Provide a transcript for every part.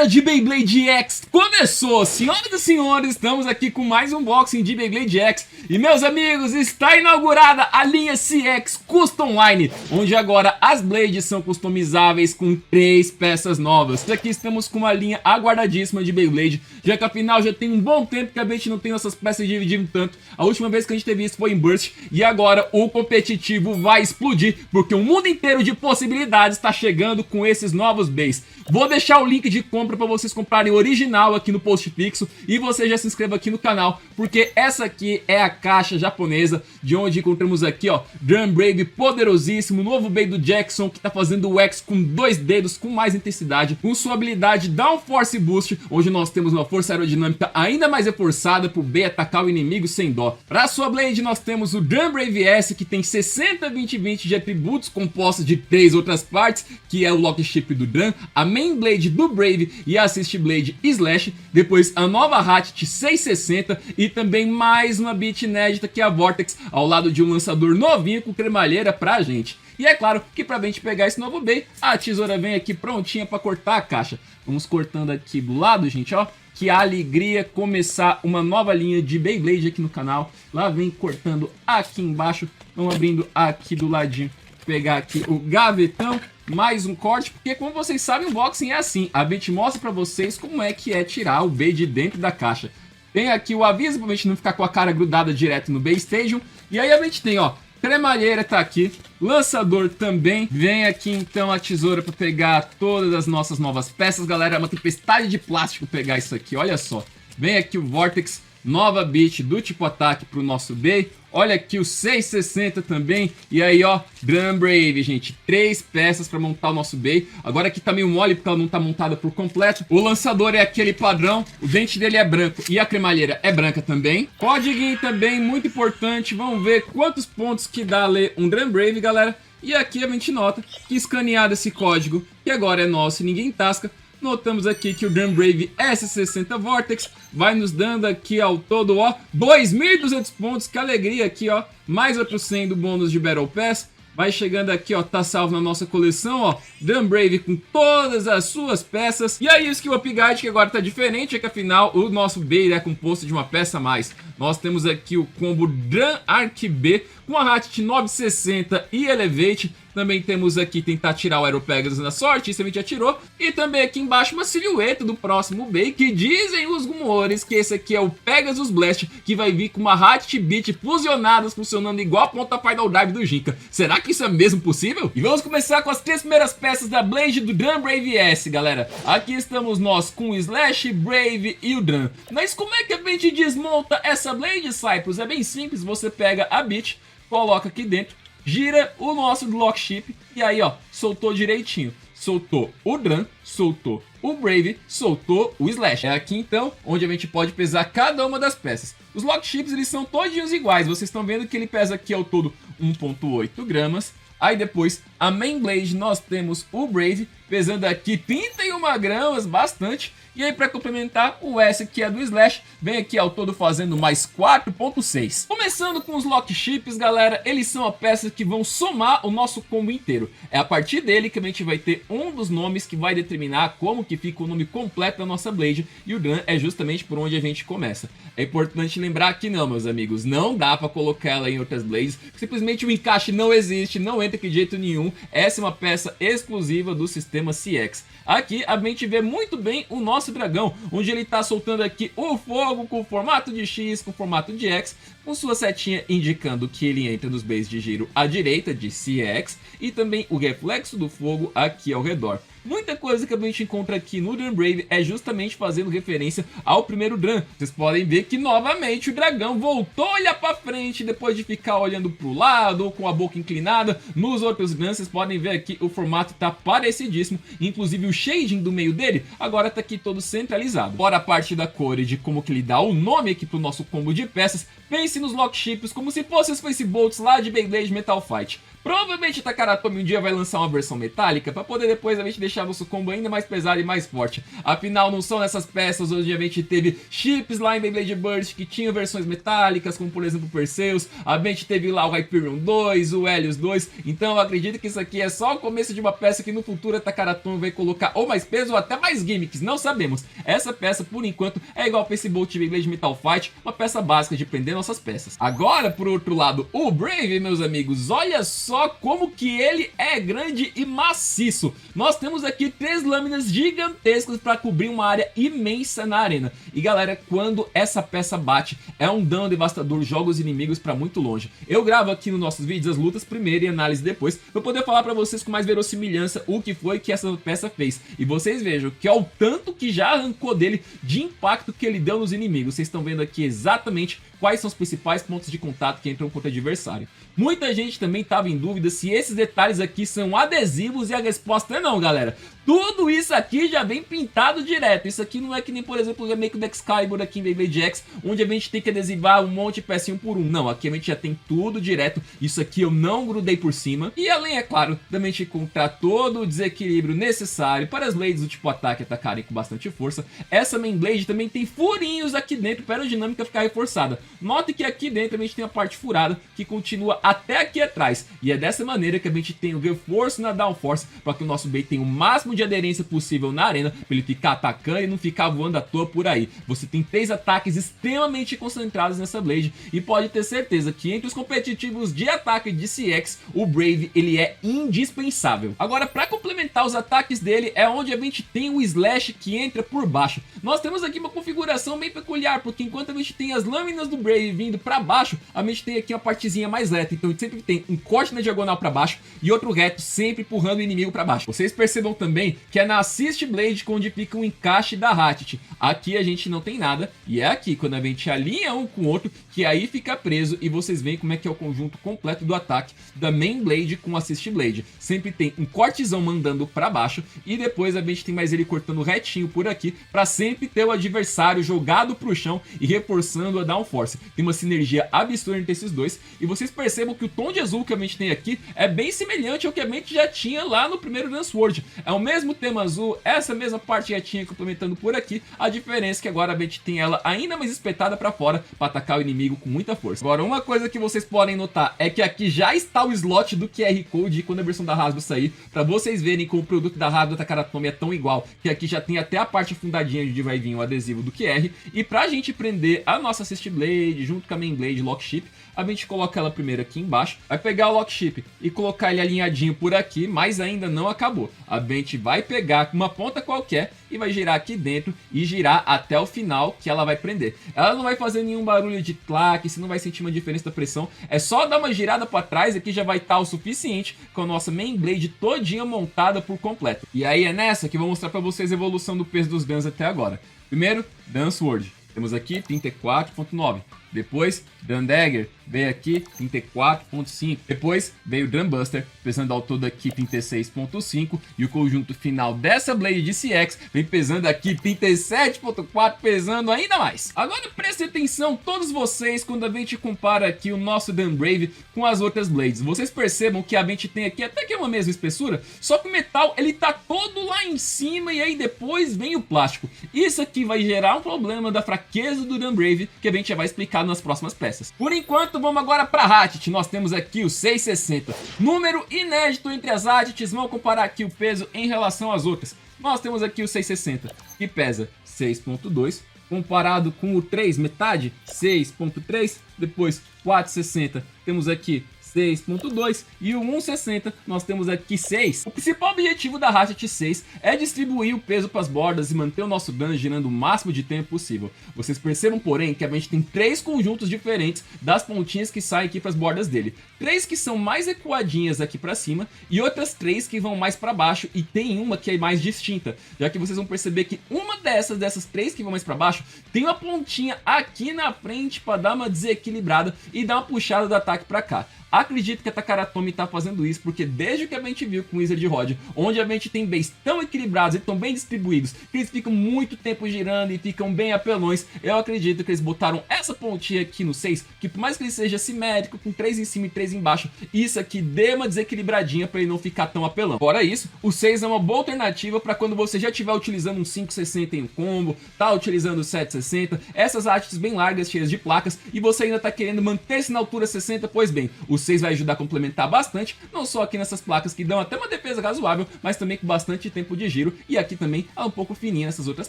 Era de Beyblade X começou! Senhoras e senhores, estamos aqui com mais um unboxing de Beyblade X. E meus amigos, está inaugurada a linha CX Custom Line, onde agora as blades são customizáveis com 3 peças novas. Aqui estamos com uma linha aguardadíssima de Beyblade, já que afinal já tem um bom tempo que a gente não tem nossas peças dividindo tanto. A última vez que a gente teve isso foi em Burst, e agora o competitivo vai explodir, porque o mundo inteiro de possibilidades está chegando com esses novos bays. Vou deixar o link de compra para vocês comprarem o original aqui no post fixo, e você já se inscreva aqui no canal, porque essa aqui é a caixa japonesa, de onde encontramos aqui, ó, Drum Brave poderosíssimo, novo bay do Jackson, que tá fazendo o X com 2 dedos, com mais intensidade, com sua habilidade Downforce Boost, onde nós temos uma força aerodinâmica ainda mais reforçada pro bay atacar o inimigo sem dó. Para sua blade nós temos o Drum Brave S, que tem 60-20-20 de atributos compostos de 3 outras partes, que é o Lock Chip do Drum, a Main Blade do Brave e a Assist Blade Slash, depois a nova Hatchet 660 e também mais uma bit inédita que é a Vortex, ao lado de um lançador novinho com cremalheira pra gente. E é claro que pra gente pegar esse novo bay, a tesoura vem aqui prontinha pra cortar a caixa. Vamos cortando aqui do lado, gente, ó. Que alegria começar uma nova linha de Beyblade aqui no canal. Lá vem cortando aqui embaixo. Vamos abrindo aqui do ladinho. Pegar aqui o gavetão. Mais um corte, porque como vocês sabem, o unboxing é assim. A gente mostra pra vocês como é que é tirar o bay de dentro da caixa. Tem aqui o aviso pra gente não ficar com a cara grudada direto no Bay Station. E aí a gente tem, ó, cremalheira tá aqui, lançador também. Vem aqui então a tesoura para pegar todas as nossas novas peças, galera. É uma tempestade de plástico pegar isso aqui, olha só. Vem aqui o Vortex, nova bit do tipo ataque pro nosso bay. Olha aqui o 660 também. E aí, ó, Drum Brave, gente. 3 peças para montar o nosso bay. Agora aqui tá meio mole porque ela não tá montada por completo. O lançador é aquele padrão. O dente dele é branco e a cremalheira é branca também. Código também, muito importante. Vamos ver quantos pontos que dá a ler um Drum Brave, galera. E aqui a gente nota que escaneado esse código, que agora é nosso e ninguém tasca, notamos aqui que o Drum Brave S60 Vortex vai nos dando aqui ao todo, ó, 2.200 pontos, que alegria aqui, ó, mais outro 100 do bônus de Battle Pass. Vai chegando aqui, ó, tá salvo na nossa coleção, ó, Drum Brave com todas as suas peças. E aí o Skill Upgrade que agora tá diferente, é que afinal o nosso bay é composto de uma peça a mais. Nós temos aqui o combo Drum Arc B com a Hatchet 960 e Elevate. Também temos aqui tentar tirar o Aero Pegasus na sorte, isso a gente já tirou. E também aqui embaixo uma silhueta do próximo bay, que dizem os rumores que esse aqui é o Pegasus Blast, que vai vir com uma Hatchet Beat fusionadas, funcionando igual a ponta Final Drive do Jinka. Será que isso é mesmo possível? E vamos começar com as 3 primeiras peças da Blade do Drum Brave S, galera. Aqui estamos nós com o Slash, Brave e o Drum. Mas como é que a gente desmonta essa Blade, Cyprus? É bem simples, você pega a bit, coloca aqui dentro, gira o nosso Lock Chip e aí, ó, soltou direitinho. Soltou o Drum, soltou o Brave, soltou o Slash. É aqui então onde a gente pode pesar cada uma das peças. Os Lock Chips, eles são todinhos iguais. Vocês estão vendo que ele pesa aqui ao todo 1,8 gramas. Aí depois, a Main Blade, nós temos o Brave, pesando aqui 31 gramas, bastante. E aí, para complementar, o S, que é do Slash, vem aqui ao todo fazendo mais 4,6. Começando com os Lock Chips, galera, eles são a peça que vão somar o nosso combo inteiro. É a partir dele que a gente vai ter um dos nomes que vai determinar como que fica o nome completo da nossa Blade. E o Drum é justamente por onde a gente começa. É importante lembrar que não, meus amigos, não dá para colocar ela em outras Blades. Simplesmente o encaixe não existe, não entra de jeito nenhum. Essa é uma peça exclusiva do sistema CX. Aqui a gente vê muito bem o nosso dragão, onde ele está soltando aqui o fogo com formato de X, com formato de X, com sua setinha indicando que ele entra nos bays de giro à direita de CX e também o reflexo do fogo aqui ao redor. Muita coisa que a gente encontra aqui no Drum Brave é justamente fazendo referência ao primeiro Drum. Vocês podem ver que novamente o dragão voltou a olhar para frente depois de ficar olhando para o lado ou com a boca inclinada. Nos outros Drums vocês podem ver aqui o formato tá parecidíssimo, inclusive o shading do meio dele agora tá aqui todo centralizado. Fora a parte da cor e de como que ele dá o nome aqui pro nosso combo de peças, pense nos Lock Chips como se fossem os Face Bolts lá de Beyblade Metal Fight. Provavelmente a Takaratomi um dia vai lançar uma versão metálica para poder depois a gente deixar nosso combo ainda mais pesado e mais forte. Afinal, não são nessas peças onde a gente teve chips lá em Beyblade Burst que tinham versões metálicas, como por exemplo o Perseus. A gente teve lá o Hyperion 2, o Helios 2. Então eu acredito que isso aqui é só o começo de uma peça que no futuro a Takaratomi vai colocar ou mais peso ou até mais gimmicks, não sabemos. Essa peça, por enquanto, é igual ao Pacebolt Beyblade Metal Fight, uma peça básica de prender nossas peças. Agora, por outro lado, o Brave, meus amigos, olha só como que ele é grande e maciço. Nós temos aqui 3 lâminas gigantescas para cobrir uma área imensa na arena. E galera, quando essa peça bate, é um dano devastador, joga os inimigos para muito longe. Eu gravo aqui nos nossos vídeos as lutas primeiro e análise depois, para poder falar para vocês com mais verossimilhança o que foi que essa peça fez. E vocês vejam que é o tanto que já arrancou dele de impacto que ele deu nos inimigos. Vocês estão vendo aqui exatamente quais são os principais pontos de contato que entram contra o adversário. Muita gente também estava em dúvida se esses detalhes aqui são adesivos e a resposta é não, galera. Tudo isso aqui já vem pintado direto. Isso aqui não é que nem, por exemplo, o remake do Excalibur aqui em Beyblade X, onde a gente tem que adesivar um monte de pecinha um por um. Não, aqui a gente já tem tudo direto. Isso aqui eu não grudei por cima. E além, é claro, da gente encontrar todo o desequilíbrio necessário para as blades do tipo ataque atacarem com bastante força, essa main blade também tem furinhos aqui dentro para a aerodinâmica ficar reforçada. Note que aqui dentro a gente tem a parte furada que continua até aqui atrás. E é dessa maneira que a gente tem o reforço na downforce para que o nosso Bey tenha o máximo de aderência possível na arena, para ele ficar atacando e não ficar voando à toa por aí. Você tem 3 ataques extremamente concentrados nessa Blade e pode ter certeza que entre os competitivos de ataque de CX, o Brave ele é indispensável. Agora, para complementar os ataques dele, é onde a gente tem o Slash que entra por baixo. Nós temos aqui uma configuração bem peculiar, porque enquanto a gente tem as lâminas do Brave vindo para baixo, a gente tem aqui uma partezinha mais reta. Então sempre tem um corte na diagonal para baixo e outro reto, sempre empurrando o inimigo para baixo. Vocês percebam também que é na Assist Blade onde fica o encaixe da Ratchet. Aqui a gente não tem nada, e é aqui quando a gente alinha um com o outro que aí fica preso, e vocês veem como é que é o conjunto completo do ataque da Main Blade com Assist Blade. Sempre tem um cortezão mandando para baixo e depois a gente tem mais ele cortando retinho por aqui para sempre ter o adversário jogado pro chão e reforçando a downforce. Tem uma sinergia absurda entre esses dois, e vocês percebam que o tom de azul que a gente tem aqui é bem semelhante ao que a gente já tinha lá no primeiro Dance World. É o mesmo tema azul, essa mesma parte retinha complementando por aqui. A diferença é que agora a gente tem ela ainda mais espetada para fora para atacar o inimigo com muita força. Agora, uma coisa que vocês podem notar é que aqui já está o slot do QR Code quando a versão da Hasbro sair, para vocês verem como o produto da Hasbro da Takaratomi é tão igual, que aqui já tem até a parte fundadinha onde vai vir o adesivo do QR. E pra gente prender a nossa Assist Blade junto com a Main Blade Lock Chip, a gente coloca ela primeiro aqui embaixo, vai pegar o Lock Chip e colocar ele alinhadinho por aqui, mas ainda não acabou. A gente vai pegar uma ponta qualquer e vai girar aqui dentro e girar até o final que ela vai prender. Ela não vai fazer nenhum barulho de claque, você não vai sentir uma diferença da pressão, é só dar uma girada para trás, aqui já vai estar o suficiente com a nossa Main Blade todinha montada por completo. E aí é nessa que eu vou mostrar para vocês a evolução do peso dos guns até agora. Primeiro, Dance World. Temos aqui 34.9. Depois, Drum Dagger veio aqui 34.5. Depois veio o Drum Buster, pesando ao todo aqui 36.5. E o conjunto final dessa Blade de CX vem pesando aqui 37.4, pesando ainda mais. Agora prestem atenção todos vocês quando a gente compara aqui o nosso Drum Brave com as outras Blades. Vocês percebam que a gente tem aqui até que é uma mesma espessura, só que o metal ele tá todo lá em cima e aí depois vem o plástico. Isso aqui vai gerar um problema da fraqueza do Drum Brave que a gente já vai explicar nas próximas peças. Por enquanto, vamos agora para a Ratchet. Nós temos aqui o 660, número inédito entre as Ratchets. Vamos comparar aqui o peso em relação às outras. Nós temos aqui o 660, que pesa 6.2, comparado com o 3 metade, 6.3, depois 460, temos aqui 6.2 e o 160 nós temos aqui 6. O principal objetivo da Ratchet 6 é distribuir o peso para as bordas e manter o nosso dano girando o máximo de tempo possível. Vocês percebam, porém, que a gente tem 3 conjuntos diferentes das pontinhas que saem aqui para as bordas dele. 3 que são mais recuadinhas aqui para cima e outras 3 que vão mais para baixo, e tem uma que é mais distinta, já que vocês vão perceber que uma dessas 3 que vão mais para baixo tem uma pontinha aqui na frente para dar uma desequilibrada e dar uma puxada do ataque para cá. Acredito que a Takara Tomy tá fazendo isso porque desde que a gente viu com o Wizard Rod, onde a gente tem bays tão equilibrados e tão bem distribuídos, que eles ficam muito tempo girando e ficam bem apelões, eu acredito que eles botaram essa pontinha aqui no 6, que por mais que ele seja simétrico, com 3 em cima e 3 embaixo, isso aqui dê uma desequilibradinha para ele não ficar tão apelão. Fora isso, o 6 é uma boa alternativa para quando você já estiver utilizando um 560 em um combo, tá utilizando o 760, essas hastes bem largas, cheias de placas, e você ainda tá querendo manter-se na altura 60, pois bem, o 6 vai ajudar a complementar bastante, não só aqui nessas placas que dão até uma defesa razoável, mas também com bastante tempo de giro, e aqui também é um pouco fininha nessas outras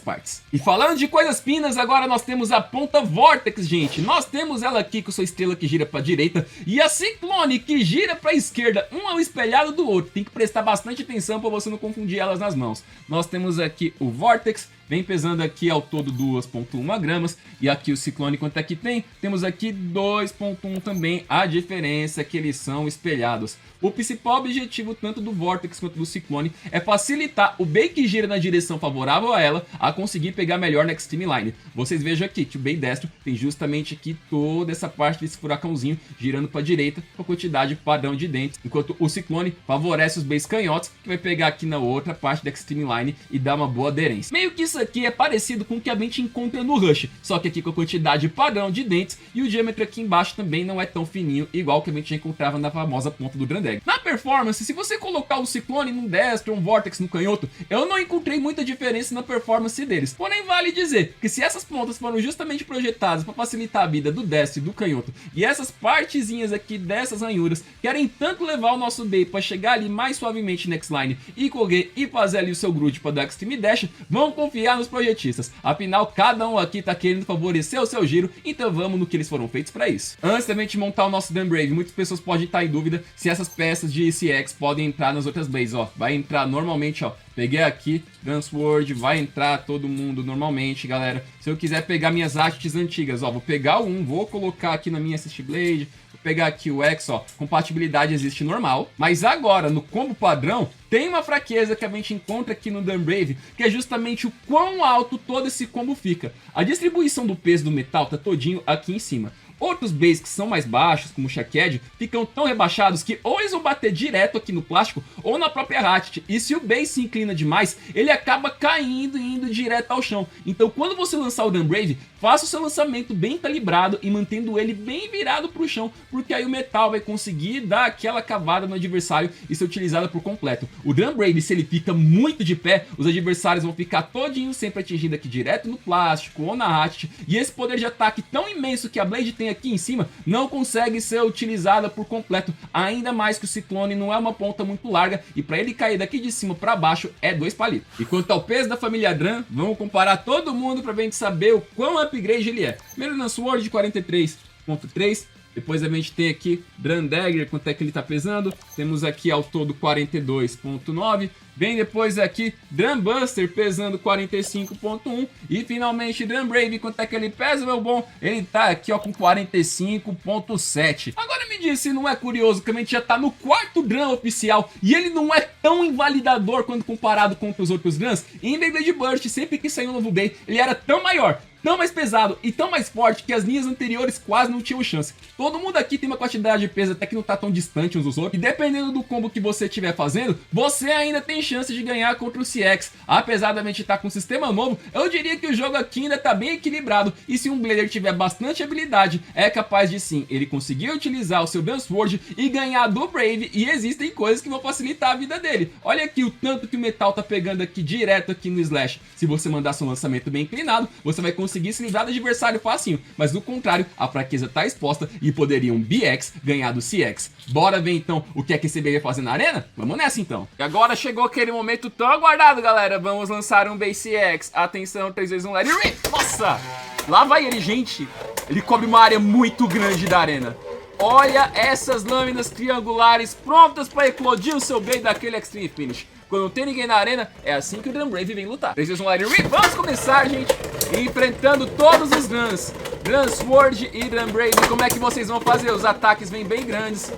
partes. E falando de coisas finas, agora nós temos a ponta Vortex, gente. Nós temos ela aqui com sua estrela que gira para a direita e a Ciclone que gira para a esquerda, um é o espelhado do outro, tem que prestar bastante atenção para você não confundir elas nas mãos. Nós temos aqui o Vortex, vem pesando aqui ao todo 2,1 gramas. E aqui o Ciclone, quanto é que tem? Temos aqui 2,1 também. A diferença é que eles são espelhados. O principal objetivo tanto do Vortex quanto do Ciclone é facilitar o Bey que gira na direção favorável a ela a conseguir pegar melhor na Extreme Line. Vocês vejam aqui que o Bey destro tem justamente aqui toda essa parte desse furacãozinho girando para a direita com a quantidade padrão de dentes, enquanto o Ciclone favorece os Beys canhotos, que vai pegar aqui na outra parte da Extreme Line e dar uma boa aderência. Meio que isso aqui é parecido com o que a gente encontra no Rush, só que aqui com a quantidade padrão de dentes, e o diâmetro aqui embaixo também não é tão fininho, igual que a gente encontrava na famosa ponta do Grandegg. Na performance, se você colocar o Ciclone num destro, um Vortex no canhoto, eu não encontrei muita diferença na performance deles. Porém, vale dizer que se essas pontas foram justamente projetadas para facilitar a vida do destro e do canhoto, e essas partezinhas aqui dessas ranhuras querem tanto levar o nosso Bey para chegar ali mais suavemente next line e correr e fazer ali o seu grude para dar Extreme Dash, vão confiar nos projetistas. Afinal, cada um aqui tá querendo favorecer o seu giro, então vamos no que eles foram feitos para isso. Antes da gente montar o nosso Gunbrave, muitas pessoas podem estar em dúvida se essas peças de CX podem entrar nas outras Blaze, ó. Vai entrar normalmente, ó. Peguei aqui, Gunsword, vai entrar todo mundo normalmente, galera. Se eu quiser pegar minhas hastes antigas, ó, vou pegar o 1, vou colocar aqui na minha Assist Blade, vou pegar aqui o X, ó, compatibilidade existe normal. Mas agora, no combo padrão, tem uma fraqueza que a gente encontra aqui no Gunbrave, que é justamente o quão alto todo esse combo fica. A distribuição do peso do metal tá todinho aqui em cima. Outros bays que são mais baixos, como o Shacked, ficam tão rebaixados que ou eles vão bater direto aqui no plástico ou na própria hatchet. E se o base se inclina demais, ele acaba caindo e indo direto ao chão. Então quando você lançar o Gunbrave, faça o seu lançamento bem calibrado e mantendo ele bem virado para o chão, porque aí o metal vai conseguir dar aquela cavada no adversário e ser utilizado por completo. O Gunbrave, se ele fica muito de pé, os adversários vão ficar todinho sempre atingindo aqui direto no plástico ou na hatchet, e esse poder de ataque tão imenso que a Blade tem aqui em cima não consegue ser utilizada por completo, ainda mais que o Ciclone não é uma ponta muito larga e para ele cair daqui de cima para baixo é 2 palitos. E quanto ao peso da família Dran, vamos comparar todo mundo para a gente saber o quão upgrade ele é. Primeiro na Sword de 43.3, depois a gente tem aqui Dran Dagger, quanto é que ele tá pesando, temos aqui ao todo 42.9, vem depois aqui Dran Buster pesando 45.1 e finalmente Dran Brave, quanto é que ele pesa, meu bom? Ele tá aqui ó com 45.7. Agora me diz se não é curioso que a gente já tá no 4º Dran oficial e ele não é tão invalidador quando comparado com os outros Drans. Em Beyblade Burst, sempre que saiu um novo Bey, ele era tão maior, tão mais pesado e tão mais forte que as linhas anteriores quase não tinham chance. Todo mundo aqui tem uma quantidade de peso até que não tá tão distante uns dos outros, e dependendo do combo que você estiver fazendo, você ainda tem chance de ganhar contra o CX. Apesar da gente estar com um sistema novo, eu diria que o jogo aqui ainda tá bem equilibrado, e se um Blader tiver bastante habilidade, é capaz de sim, ele conseguir utilizar o seu Gunsword e ganhar do Brave, e existem coisas que vão facilitar a vida dele. Olha aqui o tanto que o metal tá pegando aqui direto aqui no Slash. Se você mandar seu lançamento bem inclinado, você vai conseguir se livrar do adversário facinho, mas do contrário, a fraqueza tá exposta e poderia um BX ganhar do CX. Bora ver então o que é que esse Bey vai fazer na arena? Vamos nessa então. E agora chegou aquele momento tão aguardado, galera. Vamos lançar um Bey CX. Atenção, 3, 2, 1, let it rip! Nossa! Lá vai ele, gente. Ele cobre uma área muito grande da arena. Olha essas lâminas triangulares prontas para eclodir o seu Bey daquele Extreme Finish. Quando não tem ninguém na arena, é assim que o Gunbrave vem lutar. 3, 2, 1, let it rip! Vamos começar, gente, enfrentando todos os Guns. Gunsword e Gunbrave. Como é que vocês vão fazer? Os ataques vêm bem grandes.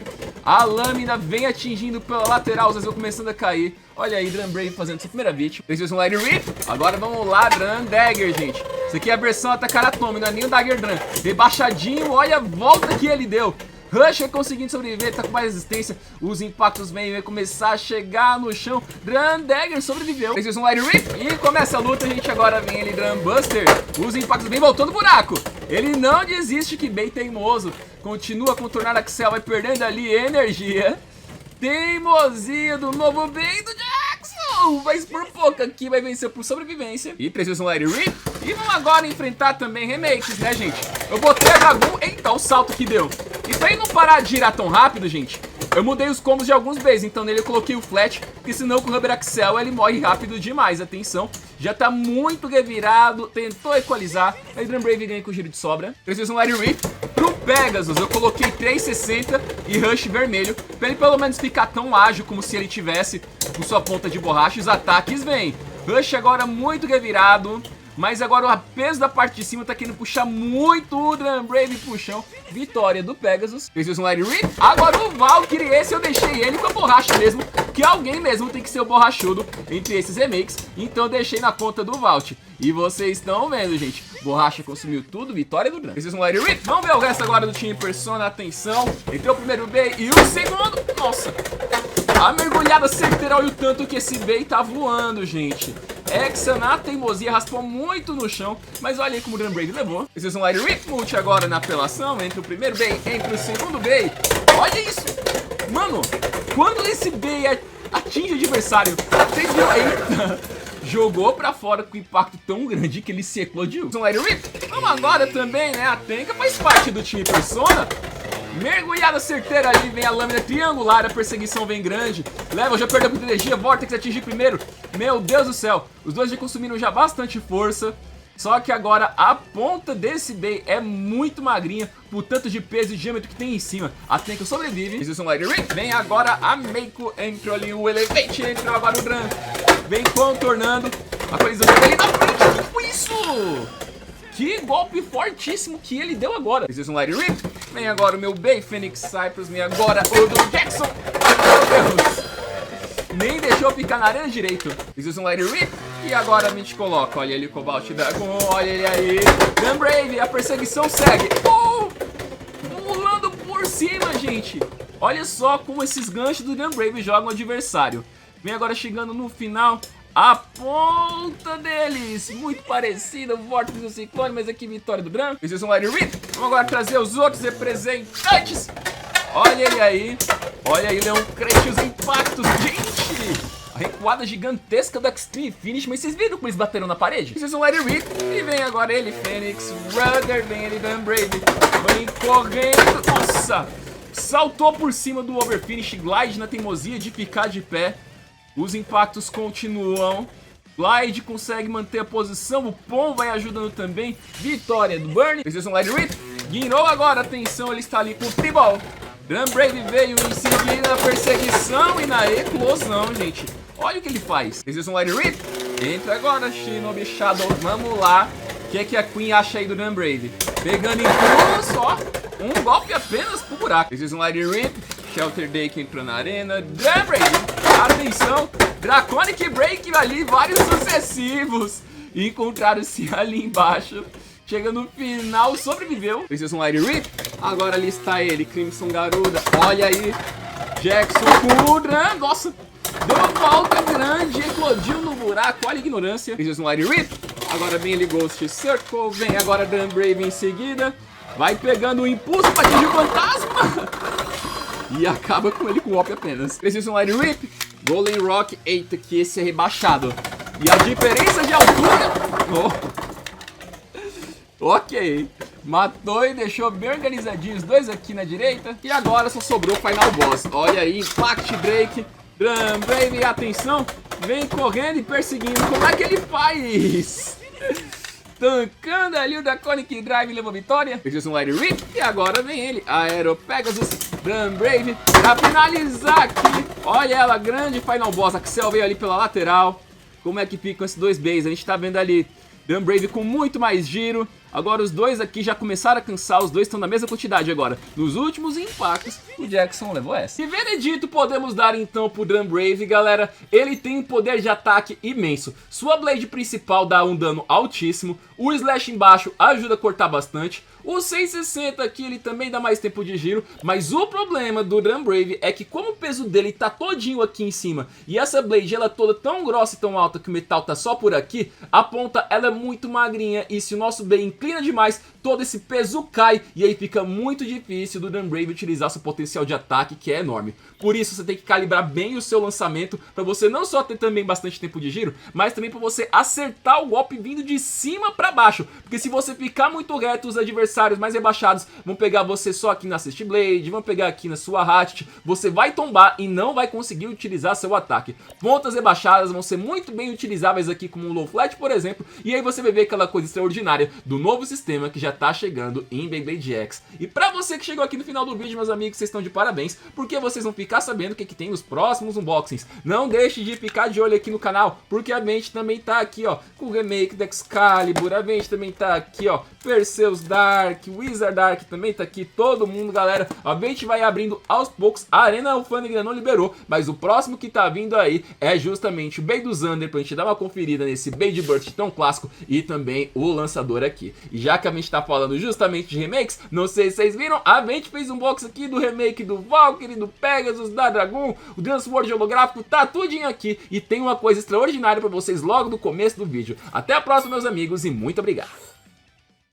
A lâmina vem atingindo pela lateral, os vão começando a cair. Olha aí, Gunbrave fazendo sua primeira vítima. 3, 2, 1, let it rip! Agora vamos lá, Dran Dagger, gente. Isso aqui é a versão Takara Tomy, não é nem o Dagger Dran. Rebaixadinho, olha a volta que ele deu. Rusher conseguindo sobreviver, tá com mais resistência. Os impactos vêm começar a chegar no chão. Drum Dagger sobreviveu. Eles usam um Light Rip e começa a luta, gente. Agora vem ele, Drum Buster. Os impactos vêm voltando o buraco. Ele não desiste, que bem teimoso. Continua a contornar a Axel, vai perdendo ali energia. Teimosia do novo bem do Jackson. Mas por pouco aqui vai vencer por sobrevivência. E precisa um Light Rip. E vamos agora enfrentar também remakes, né, gente? Eu botei a Dragon. Eita, o salto que deu. E pra ele não parar de girar tão rápido, gente, eu mudei os combos de alguns Bs. Então nele eu coloquei o Flat, porque senão com o Rubber Axel ele morre rápido demais. Atenção, já tá muito revirado. Tentou equalizar. Aí Drum Brave ganha com giro de sobra. Precisa um Light Rip. Pro Pegasus eu coloquei 360 e Rush vermelho, pra ele pelo menos ficar tão ágil como se ele tivesse com sua ponta de borracha. Os ataques vêm. Rush agora muito revirado, mas agora o peso da parte de cima tá querendo puxar muito o Drum Brave pro chão. Vitória do Pegasus. Precisa um Light Rip. Agora o Valkyrie, esse eu deixei ele com a borracha mesmo, que alguém mesmo tem que ser o borrachudo entre esses remakes. Então eu deixei na conta do Valt. E vocês estão vendo, gente, borracha consumiu tudo, vitória do Drum. Precisa um Light Rip. Vamos ver o resto agora do time Persona. Atenção, entrou o primeiro B e o segundo. Nossa, a mergulhada certeira. Olha o tanto que esse B tá voando, gente. Hexa na teimosia, raspou muito no chão, mas olha aí como o Drum Brave levou. Precisa um Light Rip. Multi agora na apelação, entre o primeiro Bay, entre o segundo Bay. Olha isso, mano, quando esse Bay atinge o adversário, eita, jogou pra fora com impacto tão grande que ele se eclodiu. Um Light Rip. Vamos agora também, né, a Tenka faz parte do time Persona. Mergulhada certeira ali, vem a lâmina triangular, a perseguição vem grande. Level já perdeu muita energia, Vortex atingir primeiro. Meu Deus do céu, os dois já consumiram já bastante força. Só que agora a ponta desse Bay é muito magrinha, por tanto de peso e diâmetro que tem em cima. A Tenka sobrevive. Existe um Light Rip. Vem agora a Meiko, entrou ali o Elevate, entrou agora o Drum. Vem contornando, a colisão dele na frente. O que foi isso? Que golpe fortíssimo que ele deu agora. Existe um Light Rip. Vem agora o meu Bay, Phoenix Cypress. Vem agora o do Jackson. Meu Deus, nem deixou ficar na arena direito. Existe um Light Rip. E agora a gente coloca, olha ele, Cobalt Dragon. Olha ele aí, Drum Brave, a perseguição segue. Pulando por cima, gente. Olha só como esses ganchos do Drum Brave jogam o adversário. Vem agora chegando no final a ponta deles, muito parecida, o Vortex do Ciclone, mas aqui vitória do Drum. Existe um Light Rip. Vamos agora trazer os outros representantes. Olha ele aí, olha aí, Leon Crete, os impactos, gente. A recuada gigantesca do Extreme Finish, mas vocês viram como eles bateram na parede? Existe um Light Rip. E vem agora ele, Phoenix, Rudder, vem ele, Drum Brave. Vem correndo, nossa, saltou por cima do Overfinish, Glide na teimosia de ficar de pé. Os impactos continuam. Glide consegue manter a posição. O Pom vai ajudando também. Vitória do Burn. Precisa um Light Rip. Guinou agora. Atenção, ele está ali com o T-Ball. Drum Brave veio em seguida na perseguição e na eclosão, gente. Olha o que ele faz. Precisa um Light Rip. Entra agora, Shinobi Shadow. Vamos lá. O que é que a Queen acha aí do Drum Brave? Pegando impulso, ó. Um golpe apenas pro buraco. Precisa um Light Rip. Shelter Day que entrou na arena. Drum Brave. Atenção, Draconic Break ali, vários sucessivos. Encontraram-se ali embaixo. Chega no final, sobreviveu. Precisa um Light Rip. Agora ali está ele, Crimson Garuda. Olha aí, Jackson com o Drum. Nossa, deu uma volta grande, eclodiu no buraco. Olha a ignorância. Precisa um Light Rip. Agora vem ele, Ghost Circle. Vem agora Drum Brave em seguida. Vai pegando o impulso para atingir o fantasma. E acaba com ele com o OP apenas. Precisa um Light Rip. Golden Rock. Eita, que esse é rebaixado. E a diferença de altura. Oh. Ok. Matou e deixou bem organizadinho os dois aqui na direita. E agora só sobrou o Final Boss. Olha aí, Impact Drake. Drum Brave, atenção. Vem correndo e perseguindo. Como é que ele faz? Tancando ali o Draconic Drive, levou vitória. Precisa um Light Rip. E agora vem ele, Aero Pegasus, Drum Brave. Pra finalizar aqui, olha ela, grande Final Boss. A Axel veio ali pela lateral. Como é que ficam esses dois Bays? A gente tá vendo ali Drum Brave com muito mais giro. Agora os dois aqui já começaram a cansar, os dois estão na mesma quantidade agora. Nos últimos impactos, o Jackson levou essa. E veredito podemos dar então pro Drumbrave, galera. Ele tem um poder de ataque imenso. Sua Blade principal dá um dano altíssimo. O Slash embaixo ajuda a cortar bastante. O 660 aqui ele também dá mais tempo de giro, mas o problema do Drumbrave é que como o peso dele tá todinho aqui em cima e essa Blade ela é toda tão grossa e tão alta que o metal tá só por aqui, a ponta ela é muito magrinha e se o nosso B inclina demais, todo esse peso cai e aí fica muito difícil do Drumbrave utilizar seu potencial de ataque que é enorme. Por isso você tem que calibrar bem o seu lançamento para você não só ter também bastante tempo de giro, mas também para você acertar o golpe vindo de cima para baixo, porque se você ficar muito reto os adversários mais rebaixados vão pegar você só aqui na Assist Blade, vão pegar aqui na sua Hatchet, você vai tombar e não vai conseguir utilizar seu ataque. Pontas rebaixadas vão ser muito bem utilizáveis aqui como um Low Flat, por exemplo, e aí você vai ver aquela coisa extraordinária do novo sistema que já tá chegando em Beyblade X. E pra você que chegou aqui no final do vídeo, meus amigos, vocês estão de parabéns, porque vocês vão ficar sabendo o que tem nos próximos unboxings. Não deixe de ficar de olho aqui no canal, porque a Venti também tá aqui, ó, com o remake da Excalibur, a Venti também tá aqui, ó, Perseus Dark, Wizard Dark também tá aqui, todo mundo, galera. A Venti vai abrindo aos poucos, a Arena Alfândega não liberou, mas o próximo que tá vindo aí é justamente o Bay do Xander, pra gente dar uma conferida nesse Bay de Burst tão clássico e também o lançador aqui. E já que a gente tá falando justamente de remakes, não sei se vocês viram, a Venti fez um box aqui do remake do Valkyrie, do Pegasus, da Dragon, o Dance World holográfico, tá tudinho aqui e tem uma coisa extraordinária pra vocês logo no começo do vídeo. Até a próxima, meus amigos, e muito obrigado!